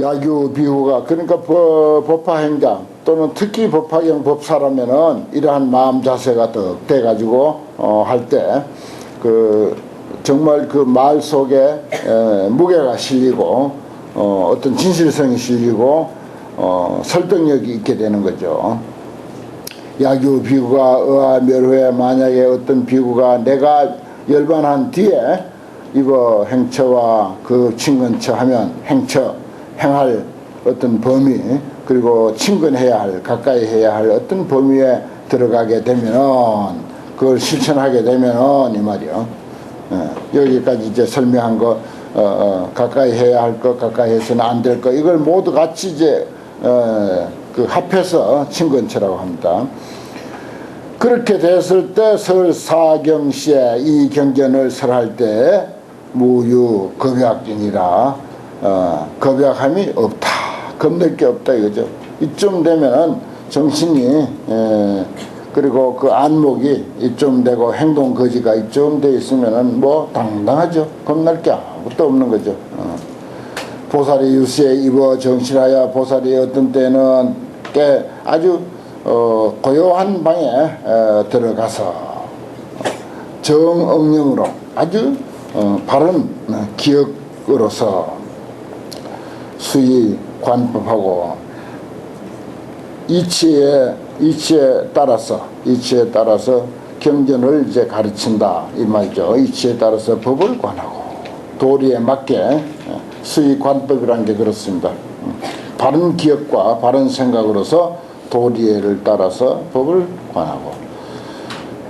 야규 비후가 그러니까 법화행자 또는 특히 법화경 법사라면은 이러한 마음 자세가 더 돼가지고 할 때 그 정말 그 말 속에 무게가 실리고 어떤 진실성이 실리고 설득력이 있게 되는 거죠. 야규 비구가 의아멸후에 만약에 어떤 비구가 내가 열반한 뒤에 이거 행처와 그 친근처 하면 행할 어떤 범위 그리고 친근해야 할 가까이 해야 할 어떤 범위에 들어가게 되면은 그걸 실천하게 되면은 이 말이요. 여기까지 이제 설명한 거 가까이 해야 할 것 가까이 해서는 안 될 것 이걸 모두 같이 이제 그 합해서 친근처라고 합니다. 그렇게 됐을 때 설사경시에 이 경전을 설할 때 무유 겁약이니라 겁약함이 없다. 겁낼 게 없다 이거죠. 이쯤 되면은 정신이 그리고 그 안목이 이쯤 되고 행동 거지가 이쯤 돼 있으면은 뭐 당당하죠. 겁날 게 아무것도 없는 거죠. 보살이 유수에 입어 정신하여 보살이 어떤 때는 꽤 아주 고요한 방에 들어가서 정응령으로 아주 바른 기억으로서 수의 관법하고 이치에 따라서 경전을 이제 가르친다 이 말이죠. 이치에 따라서 법을 관하고 도리에 맞게 수의 관법이라는 게 그렇습니다. 바른 기억과 바른 생각으로서 도리를 따라서 법을 관하고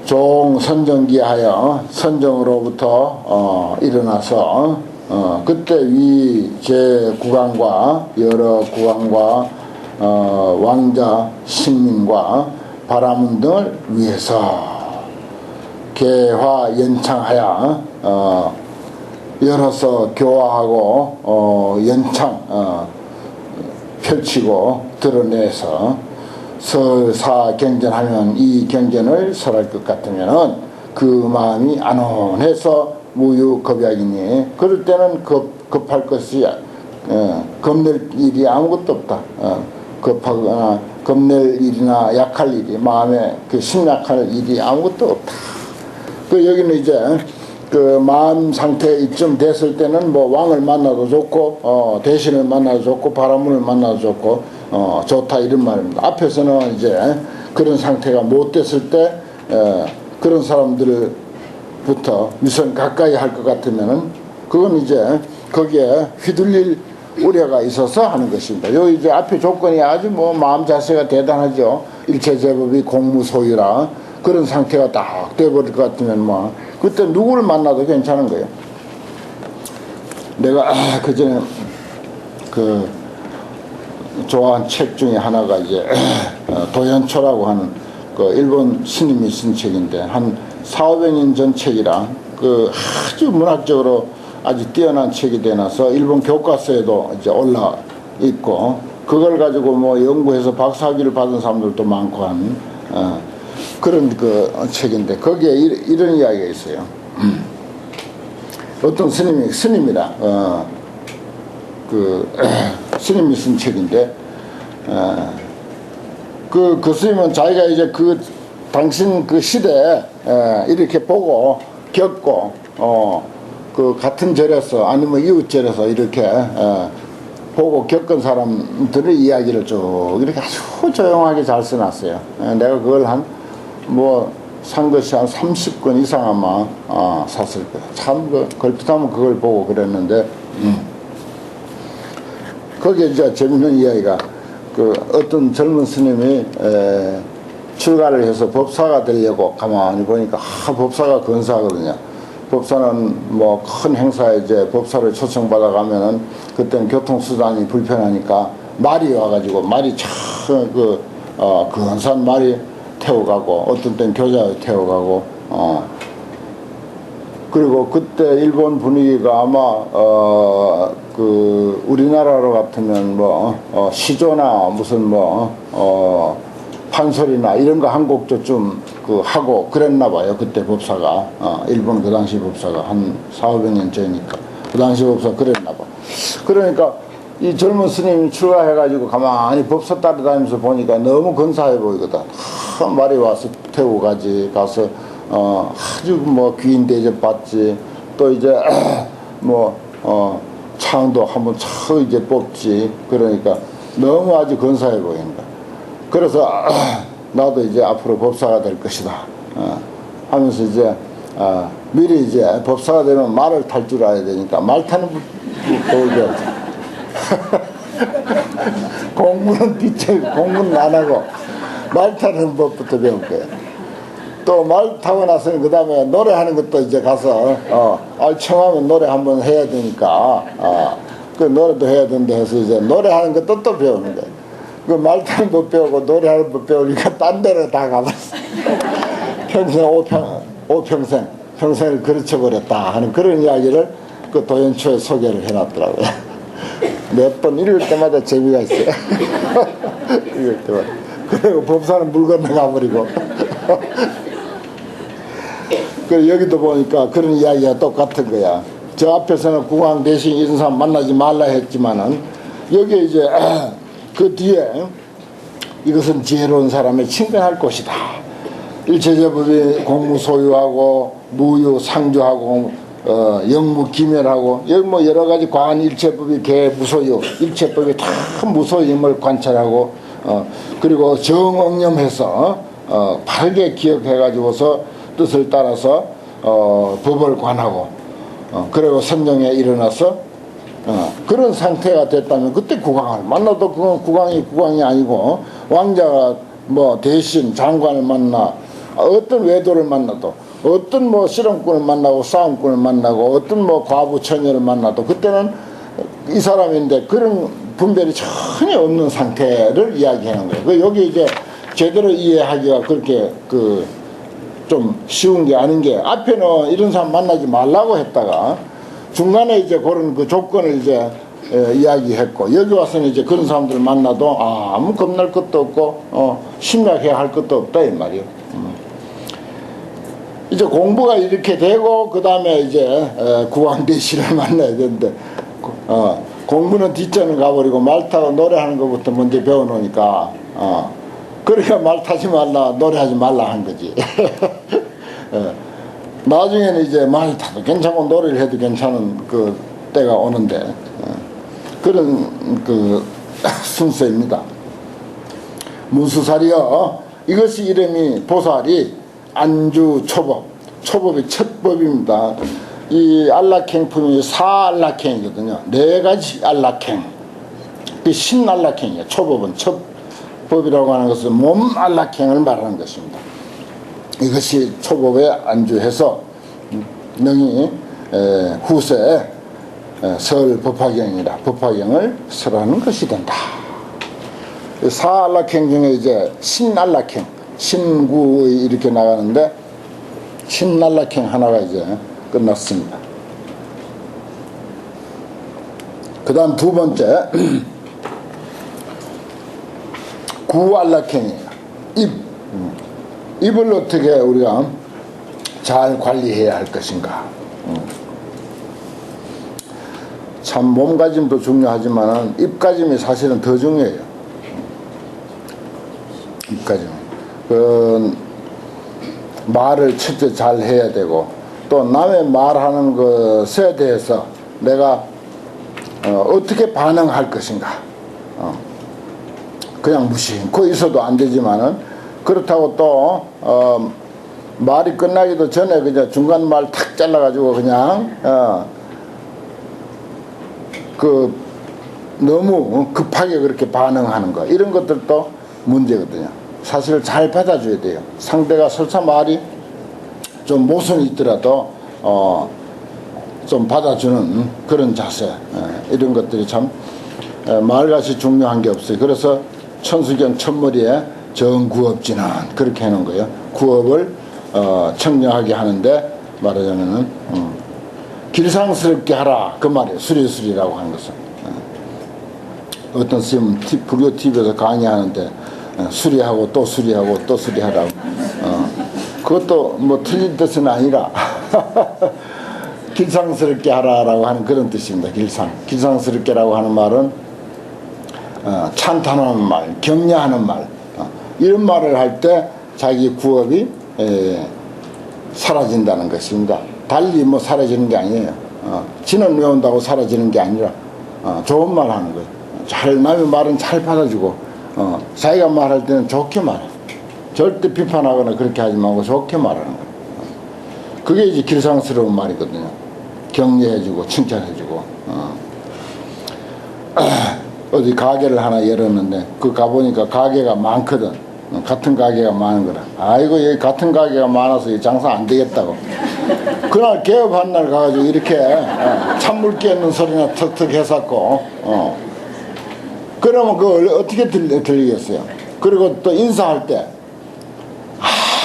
종 선정기하여 선정으로부터 일어나서 그때 위 제 구강과 여러 구강과 왕자 식민과 바라문 등을 위해서 개화 연창하여 열어서 교화하고 연창 펼치고 드러내서 설사 경전하면 이 경전을 설할 것 같으면은 그 마음이 안온해서 무유겁약이니 그럴 때는 급할 것이 겁낼 일이 아무것도 없다. 급하거나 겁낼 일이나 약할 일이 마음에 그 심약할 일이 아무것도 없다. 그 여기는 이제 그 마음 상태 이쯤 됐을 때는 뭐 왕을 만나도 좋고 대신을 만나도 좋고 바라문을 만나도 좋고 좋다 이런 말입니다. 앞에서는 이제 그런 상태가 못 됐을 때 그런 사람들부터 우선 가까이 할 것 같으면은 그건 이제 거기에 휘둘릴 우려가 있어서 하는 것입니다. 여기 이제 앞에 조건이 아주 뭐 마음 자세가 대단하죠. 일체제법이 공무소유라 그런 상태가 딱 돼버릴 것 같으면 뭐 그때 누구를 만나도 괜찮은 거예요. 내가 그 전에 그 좋아하는 책 중에 하나가 이제 도연초라고 하는 그 일본 스님이 쓴 책인데 한 400~500년 전 책이라 그 아주 문학적으로 아주 뛰어난 책이 되어서 일본 교과서에도 이제 올라 있고 그걸 가지고 뭐 연구해서 박사학위를 받은 사람들도 많고 한 그런 그 책인데 거기에 이런 이야기가 있어요. 어떤 스님이라 그 스님이 쓴 책인데 그 스님은 자기가 이제 그 당신 그 시대에 이렇게 보고 겪고 그 같은 절에서 아니면 이웃 절에서 이렇게 보고 겪은 사람들의 이야기를 쭉 이렇게 아주 조용하게 잘 써놨어요. 내가 그걸 산 것이 한 30권 이상 아마 샀을 거예요. 참 걸핏하면 그걸 보고 그랬는데 거기에 이제 재밌는 이야기가 그 어떤 젊은 스님이 출가를 해서 법사가 되려고 가만히 보니까 법사가 근사하거든요. 법사는 뭐 큰 행사에 이제 법사를 초청받아 가면은 그때는 교통수단이 불편하니까 말이 와가지고 말이 참 근사한 말이 태워가고 어떤 때는 교자에 태워가고 그리고 그때 일본 분위기가 아마 그 우리나라로 같으면 시조나 무슨 판소리나 이런 거 한 곡도 좀 하고 그랬나 봐요. 그때 법사가 일본 그 당시 법사가 한 400~500년 전이니까 그 당시 법사 그랬나 봐. 그러니까 이 젊은 스님이 출가해가지고 가만히 법사 따라다니면서 보니까 너무 근사해 보이거든. 한 마리 와서 태우고 가서 아주 뭐 귀인 대접 받지. 또 이제 창도 한번 촥 이제 뽑지. 그러니까 너무 아주 근사해 보인다. 그래서 나도 이제 앞으로 법사가 될 것이다 하면서 이제 미리 이제 법사가 되면 말을 탈 줄 알아야 되니까 말 타는 법을 배웠지. 공부는 뒤째 공부는 안 하고 말 타는 법부터 배울 거야. 또 말 타고 나서는 그 다음에 노래하는 것도 이제 가서 청하면 노래 한번 해야 되니까 그 노래도 해야 된다 해서 이제 노래하는 것도 또 배우는 거야. 그 말 타는 법 배우고 노래하는 법 배우니까 딴 데로 다 가봤어. 평생을 그르쳐버렸다 하는 그런 이야기를 그 도연초에 소개를 해놨더라고요. 몇 번 읽을 때마다 재미가 있어요. 읽을 때마다. 그리고 법사는 물 건너가 버리고. 그 여기도 보니까 그런 이야기가 똑같은 거야. 저 앞에서는 국왕 대신 이런 사람 만나지 말라 했지만은 여기에 이제 그 뒤에 이것은 지혜로운 사람의 친근할 곳이다. 일체제법이 공무 소유하고 무유 상주하고 영무 기멸하고 여기 뭐 여러 가지 과한 일체법이 개 무소유 일체법이 다 무소임을 관찰하고 그리고 정응념해서 바르게 기억해 가지고서 뜻을 따라서 법을 관하고 그리고 선정에 일어나서 그런 상태가 됐다면 그때 국왕을 만나도 그건 국왕이 아니고 왕자가 뭐 대신 장관을 만나 어떤 외도를 만나도 어떤 뭐 실험꾼을 만나고 싸움꾼을 만나고 어떤 뭐 과부 처녀를 만나도 그때는 이 사람인데 그런 분별이 전혀 없는 상태를 이야기하는 거예요. 그 여기 이제 제대로 이해하기가 그렇게 좀 쉬운 게 아닌 게 앞에는 이런 사람 만나지 말라고 했다가 중간에 이제 그런 그 조건을 이제 이야기했고 여기 와서는 이제 그런 사람들 만나도 아무 겁날 것도 없고 심각해야 할 것도 없다 이 말이에요. 이제 공부가 이렇게 되고 그 다음에 이제 구왕대시를 만나야 되는데 공부는 뒷전을 가버리고 말 타고 노래하는 것부터 먼저 배워놓으니까 그러니까 말 타지 말라 노래하지 말라 한 거지. 나중에는 이제 말 타도 괜찮고 노래를 해도 괜찮은 그 때가 오는데 그런 그 순서입니다. 문수살이요. 이것이 이름이 보살이 안주 초법이 첫 법입니다. 이 안락행품이 사안락행이거든요. 네 가지 안락행. 그 신안락행이에요. 초법은 첫 법이라고 하는 것은 몸 안락행을 말하는 것입니다. 이것이 초법에 안주해서 능히 후세 설 법화경이라 법화경을 설하는 것이 된다. 사안락행 중에 이제 신안락행 신구 이렇게 나가는데 신안락행 하나가 이제 끝났습니다. 그 다음 두 번째 구안락행이에요. 입을 어떻게 우리가 잘 관리해야 할 것인가. 참 몸가짐도 중요하지만 입가짐이 사실은 더 중요해요. 입가짐. 말을 첫째 잘 해야 되고 또 남의 말하는 것에 대해서 내가 어떻게 반응할 것인가. 그냥 무심코 있어도 안 되지만은 그렇다고 또 말이 끝나기도 전에 그냥 중간 말 탁 잘라가지고 그냥 너무 급하게 그렇게 반응하는 거 이런 것들도 문제거든요. 사실 잘 받아줘야 돼요. 상대가 설사 말이 좀 모순이 있더라도 좀 받아주는 그런 자세 이런 것들이 참 말같이 중요한 게 없어요. 그래서 천수경 첫머리에 정구업지는 그렇게 해놓은 거예요. 구업을 청량하게 하는데 말하자면은 길상스럽게 하라 그 말이에요. 수리수리라고 하는 것은 어떤 스님은 불교 TV에서 강의하는데 수리하고 또 수리하고 또 수리하라고 그것도 뭐 틀린 뜻은 아니라 길상스럽게 하라라고 하는 그런 뜻입니다. 길상스럽게라고 하는 말은 찬탄하는 말, 격려하는 말, 이런 말을 할 때 자기 구업이 사라진다는 것입니다. 달리 뭐 사라지는 게 아니에요. 진은 외운다고 사라지는 게 아니라 좋은 말 하는 거예요. 남의 말은 잘 받아주고 자기가 말할 때는 좋게 말해. 절대 비판하거나 그렇게 하지 말고 좋게 말하는 거예요. 그게 이제 길상스러운 말이거든요. 격려해주고 칭찬해주고. 어디 가게를 하나 열었는데 그 가보니까 가게가 많거든. 같은 가게가 많은 거라. 아이고 여기 같은 가게가 많아서 이 장사 안 되겠다고. 그날 개업한 날 가가지고 이렇게 찬물 끼얹는 소리나 턱턱 해갖고 그러면 그걸 어떻게 들리겠어요. 그리고 또 인사할 때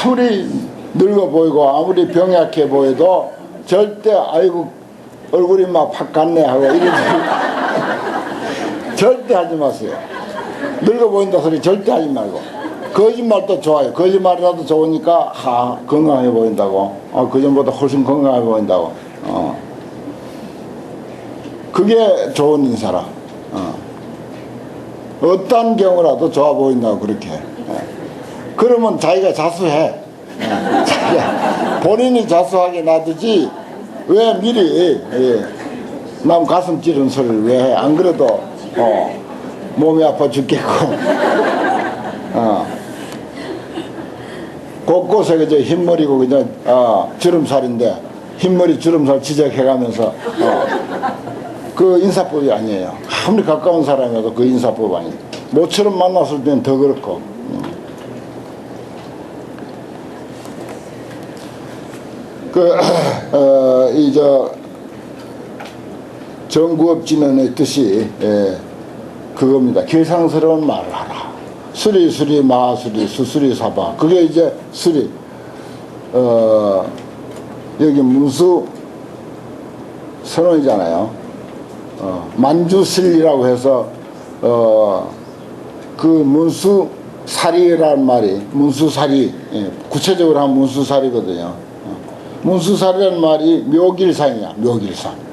아무리 늙어 보이고 아무리 병약해 보여도 절대 아이고 얼굴이 막 팍 갔네 하고 이러지 절대 하지 마세요. 늙어 보인다 소리 절대 하지 말고. 거짓말도 좋아요. 거짓말이라도 좋으니까 건강해 보인다고. 그전보다 훨씬 건강해 보인다고. 그게 좋은 인사라. 어떤 경우라도 좋아 보인다고 그렇게. 그러면 자기가 자수해. 자기가 본인이 자수하게 놔두지 왜 미리 남 가슴 찌르는 소리를 왜 해. 안 그래도 몸이 아파 죽겠고 곳곳에 그저 흰머리고 그냥 주름살인데 흰머리 주름살 지적해가면서 그 인사법이 아니에요. 아무리 가까운 사람이어도 그 인사법 아니에요. 모처럼 만났을 때는 더 그렇고. 정구업진언의 뜻이 그겁니다. 길상스러운 말을 하라. 수리수리 마수리 수수리 사바. 그게 이제 수리. 여기 문수 선언이잖아요. 만주실리라고 해서 그 문수살이라는 말이 문수살이 구체적으로 하면 문수살이거든요. 문수살이라는 말이 묘길상이야. 묘길상.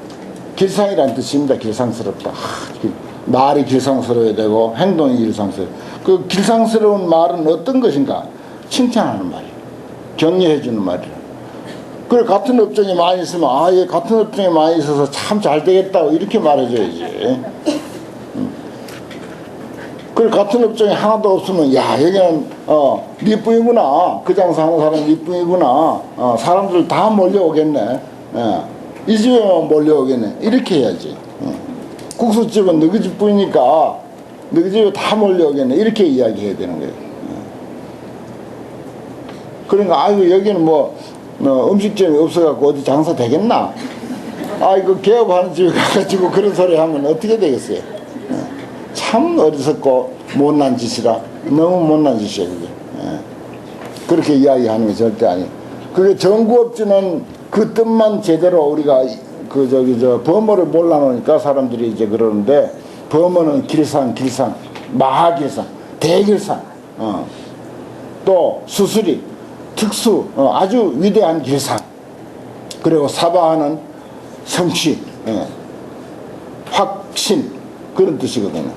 길상이라는 뜻입니다. 길상스럽다. 말이 길상스러워야 되고 행동이 길상스러워. 그 길상스러운 말은 어떤 것인가? 칭찬하는 말이에요. 격려해주는 말이에요. 그래 같은 업종이 많이 있으면 얘 같은 업종이 많이 있어서 참 잘 되겠다고 이렇게 말해줘야지. 그래 같은 업종이 하나도 없으면 여기는 니뿐이구나. 그 장사하는 사람 니뿐이구나. 사람들 다 몰려오겠네. 이 집에만 몰려오겠네. 이렇게 해야지. 국수집은 너희 집뿐이니까 너희 집에 다 몰려오겠네. 이렇게 이야기해야 되는 거예요. 그러니까 아이고 여기는 음식점이 없어갖고 어디 장사 되겠나? 이거 개업하는 집에 가가지고 그런 소리 하면 어떻게 되겠어요? 참 어리석고 못난 짓이라. 너무 못난 짓이에요 그게. 그렇게 이야기하는 게 절대 아니에요. 그게 정구업주는 그 뜻만 제대로 우리가 범어를 몰라놓으니까 사람들이 이제 그러는데, 범어는 길상, 마하길상, 대길상, 또 수수리, 특수, 아주 위대한 길상, 그리고 사바하는 성취, 확신, 그런 뜻이거든요.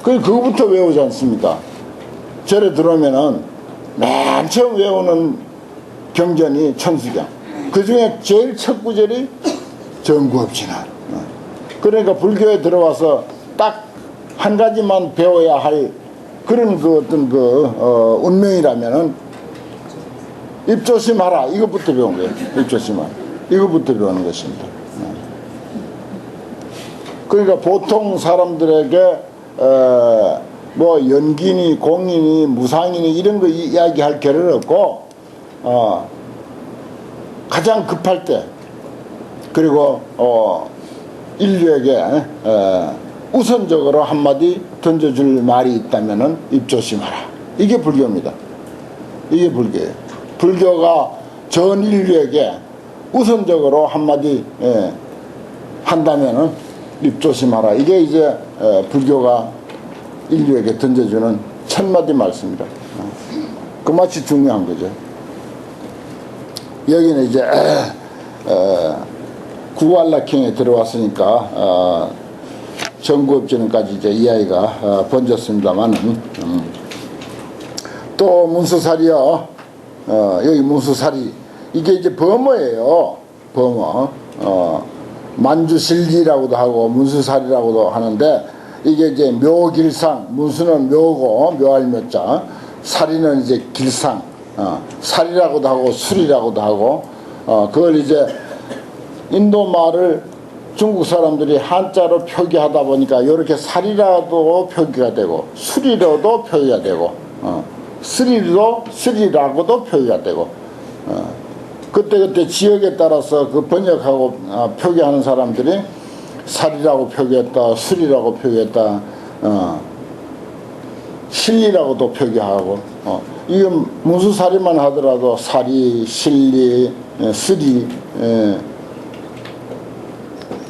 그거부터 외우지 않습니까? 절에 들어오면은 맨 처음 외우는 경전이 천수경. 그 중에 제일 첫 구절이 정구업진언. 그러니까 불교에 들어와서 딱 한 가지만 배워야 할 그런 운명이라면은 입조심하라. 이것부터 배운 거예요. 입조심하라. 이것부터 배우는 것입니다. 그러니까 보통 사람들에게 연기니 공이니 무상이니 이런 거 이야기할 겨를 없고, 가장 급할 때, 그리고 인류에게 우선적으로 한마디 던져줄 말이 있다면은 입조심하라. 이게 불교입니다. 이게 불교예요. 불교가 전 인류에게 우선적으로 한마디 한다면은 입조심하라. 이게 이제 불교가 인류에게 던져주는 첫마디 말씀입니다. 그맛이 중요한 거죠. 여기는 이제 구알라킹에 들어왔으니까 정구업지는까지 이제 이야기가 번졌습니다만은 또 문수살이요. 여기 문수살이 이게 이제 범어예요. 범어. 만주실리라고도 하고 문수살이라고도 하는데 이게 이제 묘길상, 문수는 묘고 묘할 묘자, 살이는 이제 길상, 살이라고도 하고 술이라고도 하고 그걸 이제 인도 말을 중국 사람들이 한자로 표기하다 보니까 이렇게 살이라도 표기가 되고 술이라도 표기가 되고 쓰리라고도 표기가 되고 그때 지역에 따라서 그 번역하고 표기하는 사람들이 살이라고 표기했다, 술이라고 표기했다, 실리라고도 표기하고 이건 문수살이만 하더라도 살이, 실리, 쓰리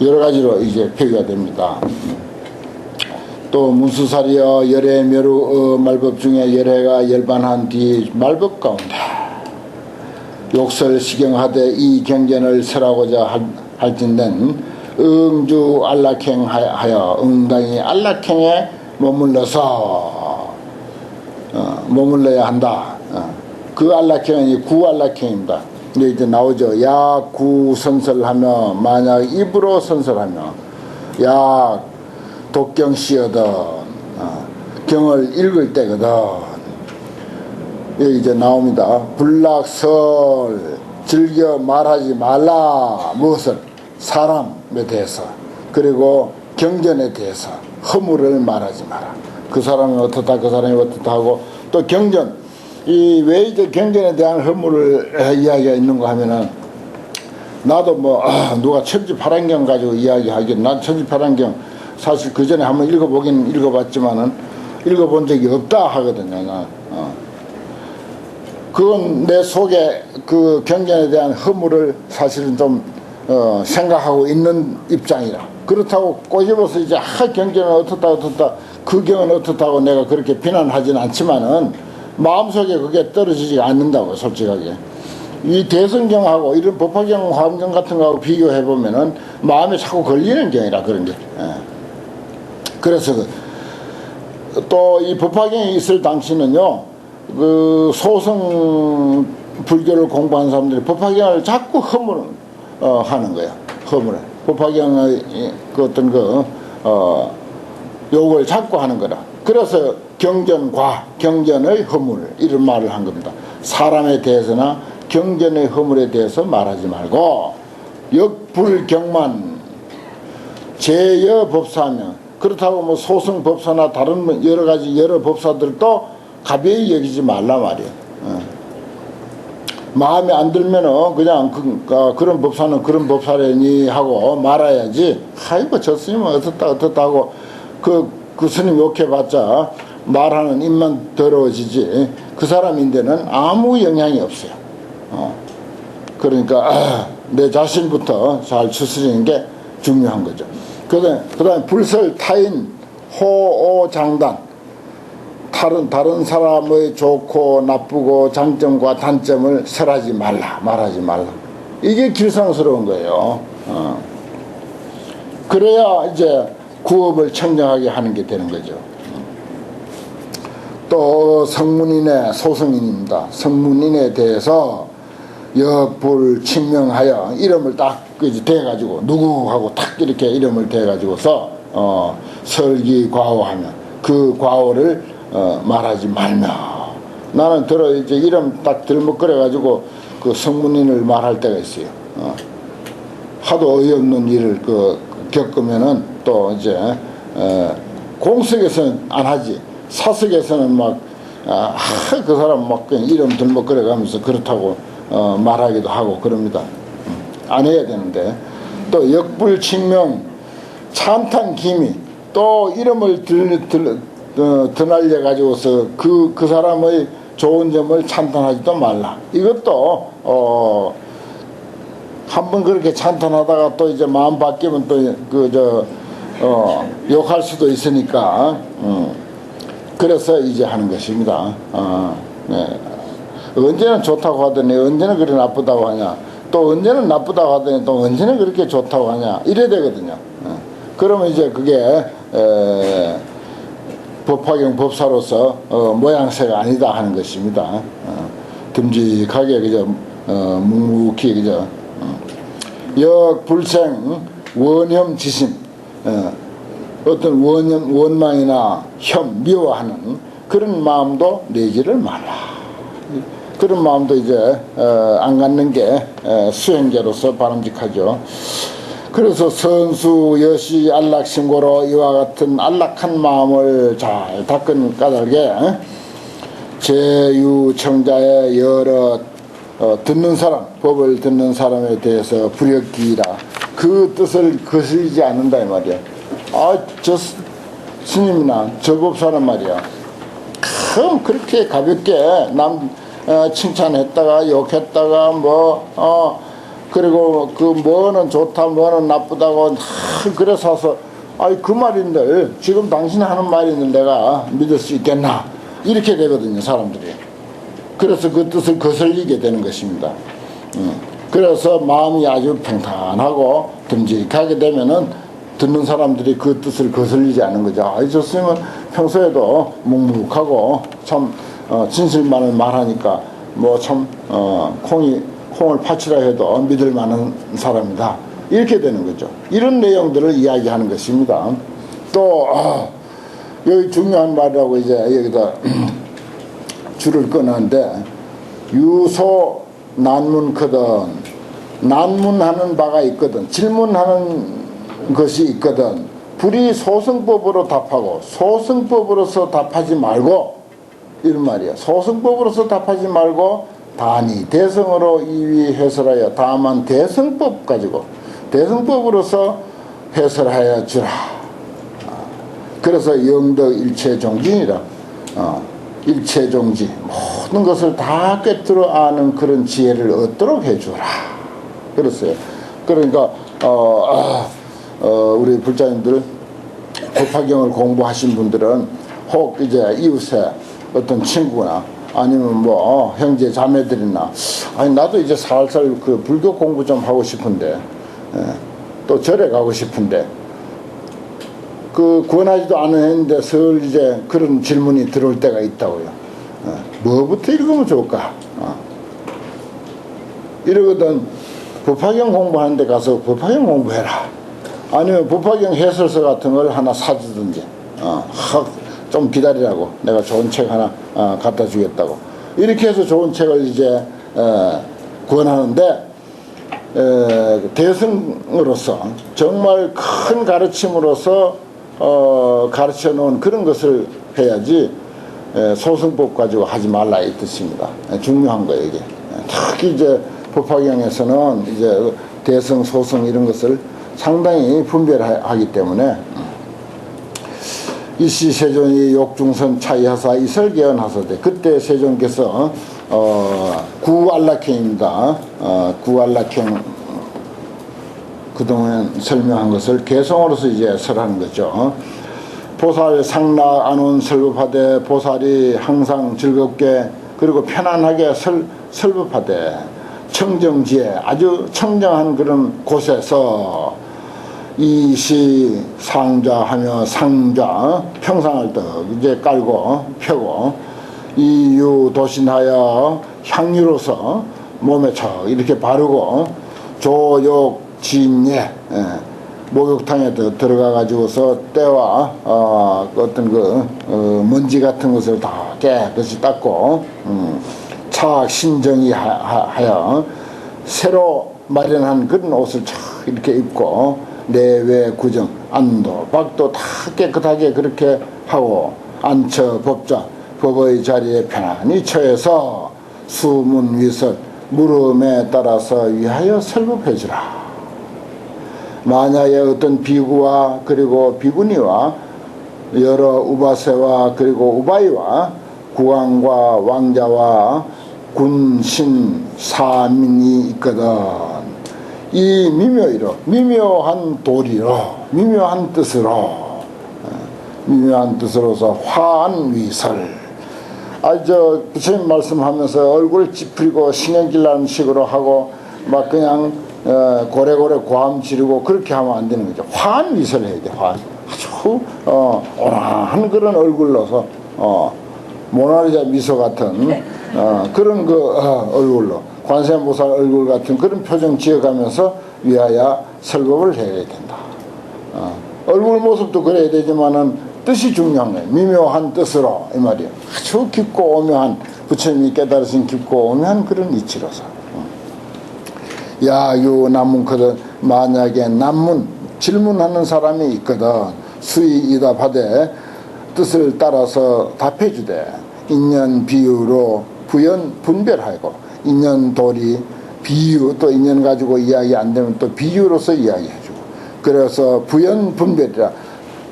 여러 가지로 이제 표기가 됩니다. 또 문수살이여 열애 묘루 말법 중에 열애가 열반한 뒤 말법 가운데 욕설 시경하되 이 경전을 설하고자 할진된 응주 안락행 하여 응당이 안락행에 머물러야 한다. 그 안락행은 구안락행입니다. 근데 이제 나오죠. 야 구 선설하며 만약 입으로 선설하며 야 독경시거든 경을 읽을 때거든 여기 이제 나옵니다. 불락설 즐겨 말하지 말라. 무엇을? 사람에 대해서 그리고 경전에 대해서 허물을 말하지 마라. 그 사람이 어떻다 그 사람이 어떻다 하고 또 경전 이 왜 이제 경전에 대한 허물을 이야기가 있는가 하면은 나도 뭐 누가 천지파란경 가지고 이야기하긴 난 천지파란경 사실 그 전에 한번 읽어보긴 읽어봤지만은 읽어본 적이 없다 하거든요. 그건 내 속에 그 경전에 대한 허물을 사실은 좀 생각하고 있는 입장이라 그렇다고 꼬집어서 이제 경전은 어떻다 그 경은 어떻다고 내가 그렇게 비난하지는 않지만은 마음속에 그게 떨어지지 않는다고 솔직하게 이 대성경하고 이런 법화경 화엄경 같은 거하고 비교해 보면은 마음에 자꾸 걸리는 경이라 그런 게 그래서 또 이 법화경이 있을 당시는요 그 소성 불교를 공부하는 사람들이 법화경을 자꾸 허물을 하는 거예요. 허물을 법화경의 그 어떤 욕을 자꾸 하는 거라. 그래서 경전의 허물 이런 말을 한 겁니다. 사람에 대해서나 경전의 허물에 대해서 말하지 말고 역불경만 제여법사하며 그렇다고 뭐 소승법사나 다른 여러 가지 여러 법사들도 가벼이 여기지 말라 말이에요. 마음에 안 들면은 그냥 그런 법사는 그런 법사라니 하고 말아야지. 아이고 저 스님은 어떻다 하고 그 스님 욕해봤자 말하는 입만 더러워지지 그 사람인데는 아무 영향이 없어요. 그러니까 내 자신부터 잘 추스리는 게 중요한 거죠. 그 다음에 불설 타인 호오장단 다른 사람의 좋고 나쁘고 장점과 단점을 설하지 말라 말하지 말라 이게 길상스러운 거예요. 그래야 이제 구업을 청정하게 하는 게 되는 거죠. 또 성문인의 소성인입니다. 성문인에 대해서 역불 칭명하여 이름을 딱 대가지고 누구하고 딱 이렇게 이름을 대가지고서 설기과오하며 그 과오를 말하지 말며 나는 이제 이름 딱 들먹거려가지고 그 성문인을 말할 때가 있어요. 하도 어이없는 일을 겪으면은 또 이제 공석에서는 안 하지 사석에서는 막 그 사람 막 그냥 이름 들먹거려가면서 그렇다고 말하기도 하고 그럽니다. 안 해야 되는데 또 역불칭명 찬탄 기미 또 이름을 드날려 가지고서 그 사람의 좋은 점을 찬탄하지도 말라. 이것도 한번 그렇게 찬탄하다가 또 이제 마음 바뀌면 또 욕할 수도 있으니까 그래서 이제 하는 것입니다. 네. 언제는 좋다고 하더니 언제는 그렇게 나쁘다고 하냐 또 언제는 나쁘다고 하더니 또 언제는 그렇게 좋다고 하냐 이래야 되거든요. 그러면 이제 그게 법화경 법사로서 모양새가 아니다 하는 것입니다. 듬직하게 그저 묵묵히 그저 역불생 원혐지심, 어떤 원망이나 혐 미워하는 그런 마음도 내지를 마라. 그런 마음도 이제 안 갖는 게 수행자로서 바람직하죠. 그래서 선수 여시 안락신고로 이와 같은 안락한 마음을 잘 닦은 까닭에 제유청자의 여러 듣는 사람, 법을 듣는 사람에 대해서 불역기라 그 뜻을 거스르지 않는다 이 말이야. 저 스님이나 저 법사는 말이야, 참 그렇게 가볍게 남 칭찬했다가 욕했다가 그리고 그 뭐는 좋다 뭐는 나쁘다고 그래서 그 말인데 지금 당신 하는 말인데 내가 믿을 수 있겠나 이렇게 되거든요 사람들이. 그래서 그 뜻을 거슬리게 되는 것입니다. 그래서 마음이 아주 평탄하고 듬직하게 되면은 듣는 사람들이 그 뜻을 거슬리지 않는 거죠. 저 스님은 평소에도 묵묵하고 참 진실만을 말하니까 뭐 참 콩을 파치라 해도 믿을 만한 사람이다 이렇게 되는 거죠. 이런 내용들을 이야기하는 것입니다. 또 여기 중요한 말이라고 이제 여기다 줄을 끊었는데, 유소 난문거든, 난문하는 바가 있거든, 질문하는 것이 있거든 불이 소승법으로 답하고 소승법으로서 답하지 말고 이런 말이야. 소승법으로서 답하지 말고 단이 대성으로 이위 해설하여 다만 대성법 가지고 대성법으로서 해설하여 주라. 그래서 영덕 일체종진이라. 일체종지 모든 것을 다 꿰뚫어 아는 그런 지혜를 얻도록 해주라 그랬어요. 그러니까 우리 불자님들 법화경을 공부하신 분들은 혹 이제 이웃에 어떤 친구나 아니면 뭐 형제 자매들이나 나도 이제 살살 그 불교 공부 좀 하고 싶은데 또 절에 가고 싶은데 그 권하지도 않았는데 설 이제 그런 질문이 들어올 때가 있다고요. 뭐부터 읽으면 좋을까? 이러거든 법화경 공부하는 데 가서 법화경 공부해라. 아니면 법화경 해설서 같은 걸 하나 사주든지 좀 기다리라고 내가 좋은 책 하나 갖다 주겠다고 이렇게 해서 좋은 책을 이제 권하는데 대승으로서 정말 큰 가르침으로서 가르쳐 놓은 그런 것을 해야지 소승법 가지고 하지 말라 이 뜻입니다. 중요한 거예요 이게. 특히 이제 법화경에서는 이제 대승 소승 이런 것을 상당히 분별하기 때문에 이시 세존이 욕중선 차이하사 이설개헌하사대 그때 세존께서 구안락행입니다. 구안락행 그동안 설명한 것을 개성으로서 이제 설하는 거죠. 보살 상락 안온 설법하되 보살이 항상 즐겁게 그리고 편안하게 설법하되 청정지에 아주 청정한 그런 곳에서 이시 상좌하며 상좌 평상을 떡 이제 깔고 펴고 이유 도신하여 향유로서 몸에 척 이렇게 바르고 조욕 진예 목욕탕에 들어가 가지고서 때와 어떤 먼지 같은 것을 다 깨끗이 닦고 차악 신정이 하여 새로 마련한 그런 옷을 착 이렇게 입고 내외 구정 안도 밖도 다 깨끗하게 그렇게 하고 안처 법좌 법의 자리에 편안히 처해서 수문 위설 물음에 따라서 위하여 설법해 주라. 만약에 어떤 비구와 그리고 비구니와 여러 우바세와 그리고 우바이와 국왕과 왕자와 군신 사민이 있거든 이 미묘이로 미묘한 도리로 미묘한 뜻으로서 화한 위설 부처님 말씀하면서 얼굴 찌푸리고 신경질 나는 식으로 하고 막 그냥 고래고래 고함 지르고 그렇게 하면 안 되는 거죠. 화한 위설을 해야 돼. 화한. 아주 아주 온화한 그런 얼굴로서 모나리자 미소 같은 그런 그 얼굴로 관세음보살 얼굴 같은 그런 표정 지어가면서 위하여 설법을 해야 된다. 얼굴 모습도 그래야 되지만은 뜻이 중요한 거예요. 미묘한 뜻으로 이 말이에요. 아주 깊고 오묘한 부처님이 깨달으신 깊고 오묘한 그런 이치로서. 야유 남문거든 만약에 남문 질문하는 사람이 있거든 수의이다 받에 뜻을 따라서 답해주되 인연 비유로 부연 분별하고 인연 도리 비유 또 인연 가지고 이야기 안 되면 또 비유로서 이야기해주고 그래서 부연 분별이라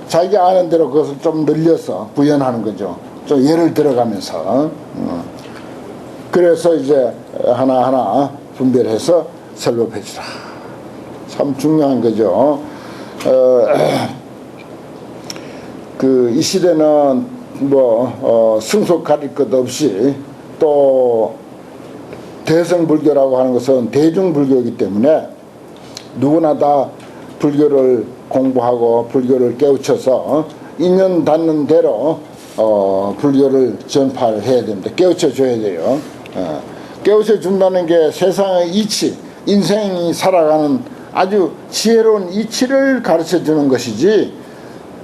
자기 아는 대로 그것을 좀 늘려서 부연하는 거죠. 좀 예를 들어가면서 그래서 이제 하나하나 분별해서 설법해주라. 참 중요한 거죠. 이 시대는 승속 가릴 것 없이 또 대성불교라고 하는 것은 대중불교이기 때문에 누구나 다 불교를 공부하고 불교를 깨우쳐서 인연 닿는 대로 불교를 전파를 해야 됩니다. 깨우쳐 줘야 돼요. 깨우쳐 준다는 게 세상의 이치, 인생이 살아가는 아주 지혜로운 이치를 가르쳐 주는 것이지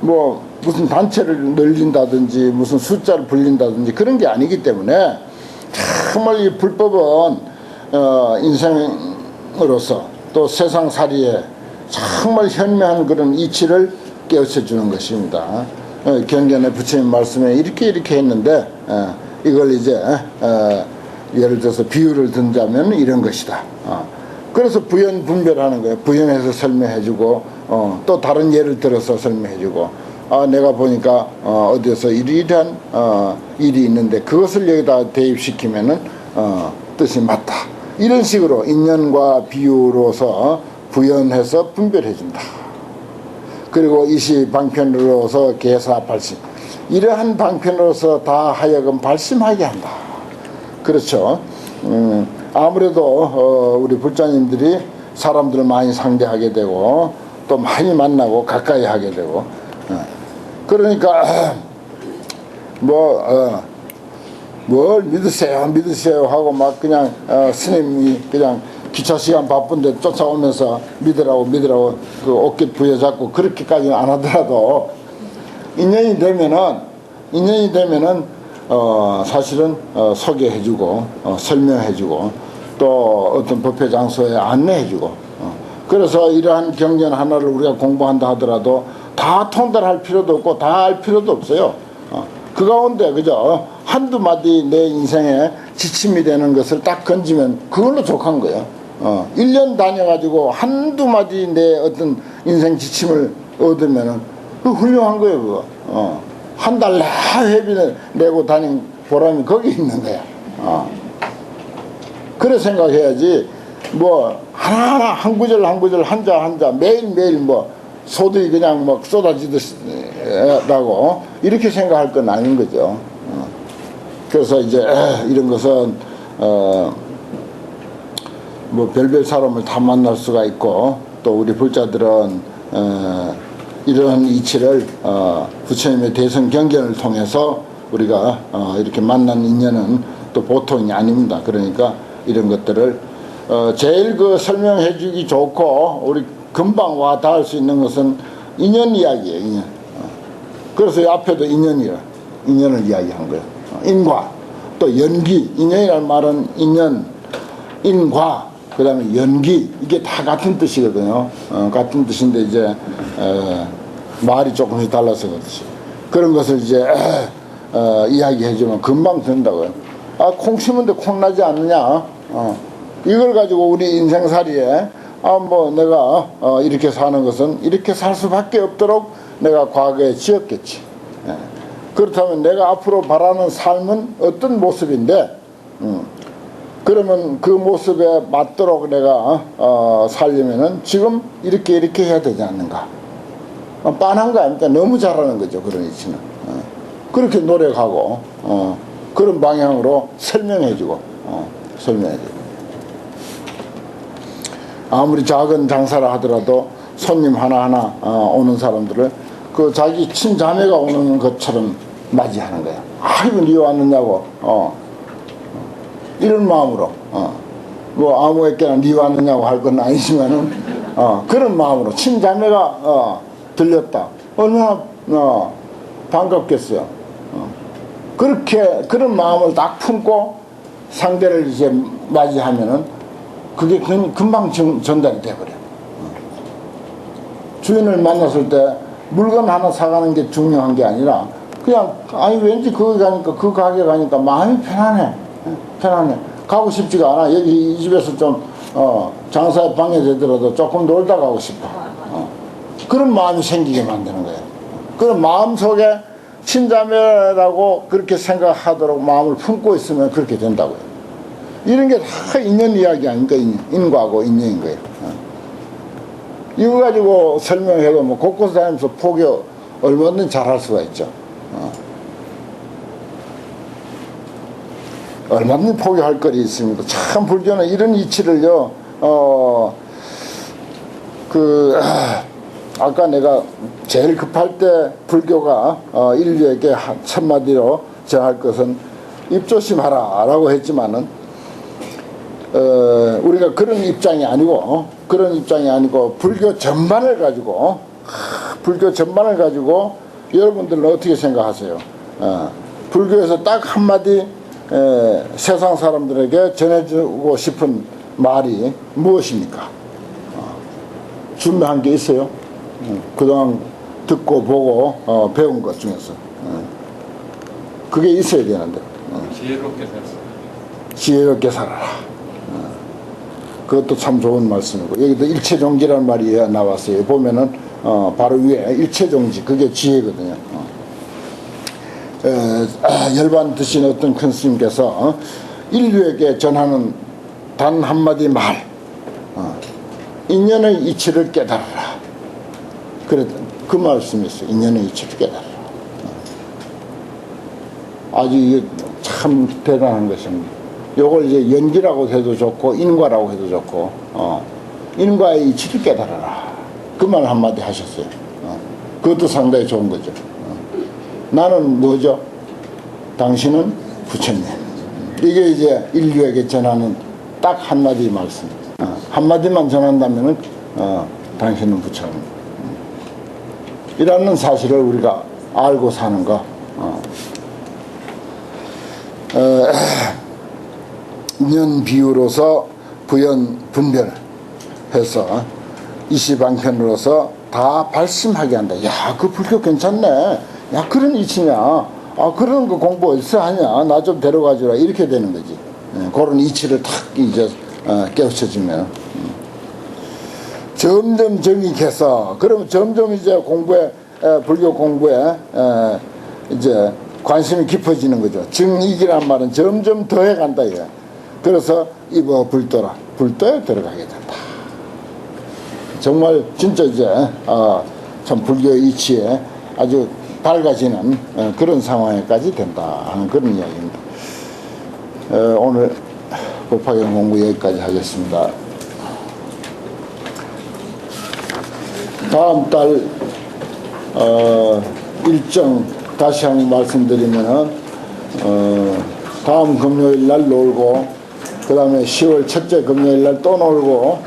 무슨 단체를 늘린다든지 무슨 숫자를 불린다든지 그런 게 아니기 때문에 정말 이 불법은 인생으로서 또 세상살이에 정말 현명한 그런 이치를 깨우쳐 주는 것입니다. 경전의 부처님 말씀에 이렇게 했는데 이걸 이제 예를 들어서 비유를 든다면 이런 것이다. 그래서 부연 분별하는 거예요. 부연해서 설명해주고 또 다른 예를 들어서 설명해주고 내가 보니까 어디서 이러이러한 일이 있는데 그것을 여기다 대입시키면은 뜻이 맞다. 이런 식으로 인연과 비유로서 부연해서 분별해준다. 그리고 이시 방편으로서 개사 발심 이러한 방편으로서 다 하여금 발심하게 한다. 그렇죠. 아무래도 우리 불자님들이 사람들을 많이 상대하게 되고 또 많이 만나고 가까이 하게 되고 그러니까 뭘 믿으세요 하고 막 그냥 스님이 그냥 기차 시간 바쁜데 쫓아오면서 믿으라고 그 어깨 부여잡고 그렇게까지는 안 하더라도 인연이 되면은 사실은 소개해주고 설명해주고 또 어떤 법회 장소에 안내해주고 그래서 이러한 경전 하나를 우리가 공부한다 하더라도 다 통달할 필요도 없고 다 알 필요도 없어요. 그 가운데 그저 한두 마디 내 인생에 지침이 되는 것을 딱 건지면 그걸로 족한 거예요. 1년 다녀가지고 한두 마디 내 어떤 인생 지침을 얻으면은 그 훌륭한 거예요. 그거. 한 달 회비를 내고 다닌 보람이 거기 있는 거야. 그래 생각해야지 하나하나 한 구절 한 구절 한자 매일매일 소들이 그냥 쏟아지듯이라고 이렇게 생각할 건 아닌 거죠. 그래서 이제 이런 것은 별별 사람을 다 만날 수가 있고 또 우리 불자들은 이러한 이치를 부처님의 대성 경전을 통해서 우리가 이렇게 만난 인연은 또 보통이 아닙니다. 그러니까 이런 것들을 제일 설명해 주기 좋고 우리 금방 와 닿을 수 있는 것은 인연 이야기예요. 인연. 그래서 앞에도 인연을 이야기한 거예요. 인과 또 연기. 인연이라는 말은 인연, 인과 그 다음에 연기 이게 다 같은 뜻이거든요. 같은 뜻인데 이제 말이 조금씩 달라서 그렇지. 그런 것을 이제 이야기해주면 금방 된다고요. 콩 심은데 콩 나지 않느냐. 이걸 가지고 우리 인생살이에 내가 이렇게 사는 것은 이렇게 살 수밖에 없도록 내가 과거에 지었겠지. 그렇다면 내가 앞으로 바라는 삶은 어떤 모습인데 그러면 그 모습에 맞도록 내가 살려면은 지금 이렇게 해야 되지 않는가. 빤한 거 아닙니까? 너무 잘하는 거죠. 그런 이치는. 그렇게 노력하고 그런 방향으로 설명해주고 아무리 작은 장사를 하더라도 손님 하나하나 오는 사람들을 그 자기 친자매가 오는 것처럼 맞이하는 거야. 아이고 니 왔느냐고 이런 마음으로 뭐 아무에게나 니 왔느냐고 할 건 아니지만은 그런 마음으로 친자매가 들렸다. 얼마나 반갑겠어요. 그렇게 그런 마음을 딱 품고 상대를 이제 맞이하면은 그게 금방 전달이 돼버려. 주인을 만났을 때 물건 하나 사가는 게 중요한 게 아니라 그냥 아니 왠지 거기 가니까 그 가게 가니까 마음이 편안해. 가고 싶지가 않아. 여기 이 집에서 좀 장사에 방해되더라도 조금 놀다 가고 싶어. 그런 마음이 생기게 만드는 거예요. 그런 마음 속에 친자매라고 그렇게 생각하도록 마음을 품고 있으면 그렇게 된다고요. 이런 게 다 인연 이야기 아닙니까? 인과고 인연인 거예요. 이거 가지고 설명해도 뭐 곳곳 다니면서 포기 얼마든지 잘할 수가 있죠. 얼마든지 포기할 거리 있습니다. 참 불교는 이런 이치를요. 아까 내가 제일 급할 때 불교가 인류에게 한마디로 정할 것은 입조심하라 라고 했지만은 우리가 그런 입장이 아니고 불교 전반을 가지고 여러분들은 어떻게 생각하세요? 불교에서 딱 한마디 세상 사람들에게 전해주고 싶은 말이 무엇입니까? 준비한 게 있어요? 그동안 듣고 보고 배운 것 중에서 그게 있어야 되는데 지혜롭게 살아라. 그것도 참 좋은 말씀이고 여기도 일체종지라는 말이 나왔어요. 보면은 바로 위에 일체종지 그게 지혜거든요. 열반 드신 어떤 큰 스님께서 인류에게 전하는 단 한마디 말 인연의 이치를 깨달아라. 그래 그 말씀이 있어요. 인연의 이치를 깨달아라. 아주 이게 참 대단한 것입니다. 요걸 이제 연기라고 해도 좋고 인과라고 해도 좋고 인과의 이치를 깨달아라. 그 말 한마디 하셨어요. 그것도 상당히 좋은 거죠. 나는 뭐죠? 당신은 부처님. 이게 이제 인류에게 전하는 딱 한마디 말씀. 한마디만 전한다면은 당신은 부처님. 이라는 사실을 우리가 알고 사는 거. 년 비유로서 부연 분별해서 이시방편으로서 다 발심하게 한다. 야, 그 불교 괜찮네. 야, 그런 이치냐. 그런 거 공부 어디서 하냐. 나 좀 데려가주라. 이렇게 되는 거지. 그런 이치를 탁 이제 깨우쳐주면 점점 정익해서 그러면 점점 이제 불교 공부에 이제 관심이 깊어지는 거죠. 정익이란 말은 점점 더해간다. 이거. 그래서 이거 불도에 들어가게 된다. 정말 진짜 이제 참 불교 이치에 아주 밝아지는 그런 상황에까지 된다 하는 그런 이야기입니다. 오늘 법화경 공부 여기까지 하겠습니다. 다음 달 일정 다시 한번 말씀드리면은 다음 금요일 날 놀고 그 다음에 10월 첫째 금요일 날 또 놀고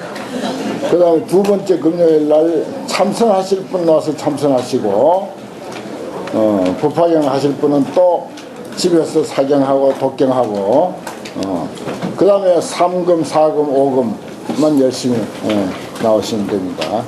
그 다음에 두 번째 금요일 날 참선하실 분 와서 참선하시고 법화경 하실 분은 또 집에서 사경하고 독경하고 그 다음에 3금, 4금, 5금만 열심히 나오시면 됩니다.